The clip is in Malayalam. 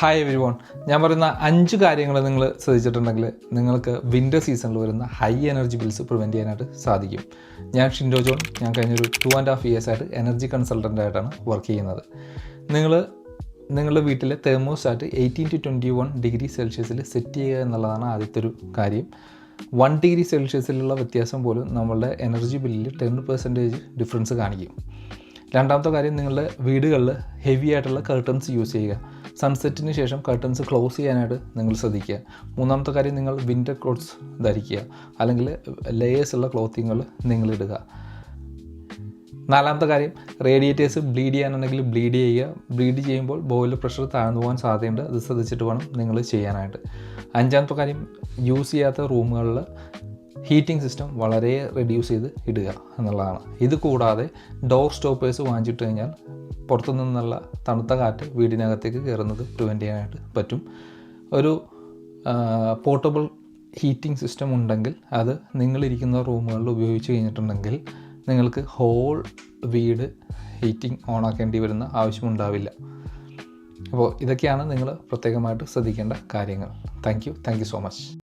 ഹായ് എവരി വൺ, ഞാൻ പറയുന്ന 5 കാര്യങ്ങൾ നിങ്ങൾ ശ്രദ്ധിച്ചിട്ടുണ്ടെങ്കിൽ നിങ്ങൾക്ക് വിൻ്റർ സീസണിൽ വരുന്ന ഹൈ എനർജി ബിൽസ് പ്രിവെൻറ്റ് ചെയ്യാനായിട്ട് സാധിക്കും. ഞാൻ ഷിൻഡോ ജോൺ. ഞാൻ കഴിഞ്ഞൊരു 2.5 years ആയിട്ട് എനർജി കൺസൾട്ടൻ്റായിട്ടാണ് വർക്ക് ചെയ്യുന്നത്. നിങ്ങളുടെ വീട്ടിലെ തെർമോസ്റ്റാറ്റ് 18 to 21 ഡിഗ്രി സെൽഷ്യസിൽ സെറ്റ് ചെയ്യുക എന്നുള്ളതാണ് ആദ്യത്തെ ഒരു കാര്യം. 1 ഡിഗ്രി സെൽഷ്യസിലുള്ള വ്യത്യാസം പോലും നമ്മളുടെ എനർജി ബില്ലിൽ 10% ഡിഫറൻസ് കാണിക്കും. രണ്ടാമത്തെ കാര്യം, നിങ്ങളുടെ വീടുകളിൽ ഹെവി ആയിട്ടുള്ള കർട്ടൻസ് യൂസ് ചെയ്യുക. സൺസെറ്റിന് ശേഷം കർട്ടൻസ് ക്ലോസ് ചെയ്യാനായിട്ട് നിങ്ങൾ ശ്രദ്ധിക്കുക. മൂന്നാമത്തെ കാര്യം, നിങ്ങൾ വിൻ്റർ ക്ലോത്ത്സ് ധരിക്കുക, അല്ലെങ്കിൽ ലെയേഴ്സ് ഉള്ള ക്ലോത്തിങ്ങൾ നിങ്ങൾ ഇടുക. നാലാമത്തെ കാര്യം, റേഡിയേറ്റേഴ്സ് ബ്ലീഡ് ചെയ്യാനുണ്ടെങ്കിൽ ബ്ലീഡ് ചെയ്യുക. ബ്ലീഡ് ചെയ്യുമ്പോൾ ബോയിലർ പ്രഷർ താഴ്ന്നു പോകാൻ സാധ്യതയുണ്ട്. അത് ശ്രദ്ധിച്ചിട്ട് വേണം നിങ്ങൾ ചെയ്യാനായിട്ട്. അഞ്ചാമത്തെ കാര്യം, യൂസ് ചെയ്യാത്ത റൂമുകളിൽ ഹീറ്റിംഗ് സിസ്റ്റം വളരെ റെഡ്യൂസ് ചെയ്ത് ഇടുക എന്നുള്ളതാണ്. ഇത് കൂടാതെ ഡോർ സ്റ്റോപ്പേഴ്സ് വാങ്ങിച്ചിട്ട് കഴിഞ്ഞാൽ പുറത്തു നിന്നുള്ള തണുത്ത കാറ്റ് വീടിനകത്തേക്ക് കയറുന്നത് പ്രിവെൻറ്റ് ചെയ്യാനായിട്ട് പറ്റും. ഒരു പോർട്ടബിൾ ഹീറ്റിംഗ് സിസ്റ്റം ഉണ്ടെങ്കിൽ അത് നിങ്ങളിരിക്കുന്ന റൂമുകളിൽ ഉപയോഗിച്ച് കഴിഞ്ഞിട്ടുണ്ടെങ്കിൽ നിങ്ങൾക്ക് ഹോൾ വീട് ഹീറ്റിംഗ് ഓണാക്കേണ്ടി വരുന്ന ആവശ്യമുണ്ടാവില്ല. അപ്പോൾ ഇതൊക്കെയാണ് നിങ്ങൾ പ്രത്യേകമായിട്ട് ശ്രദ്ധിക്കേണ്ട കാര്യങ്ങൾ. Thank you so much.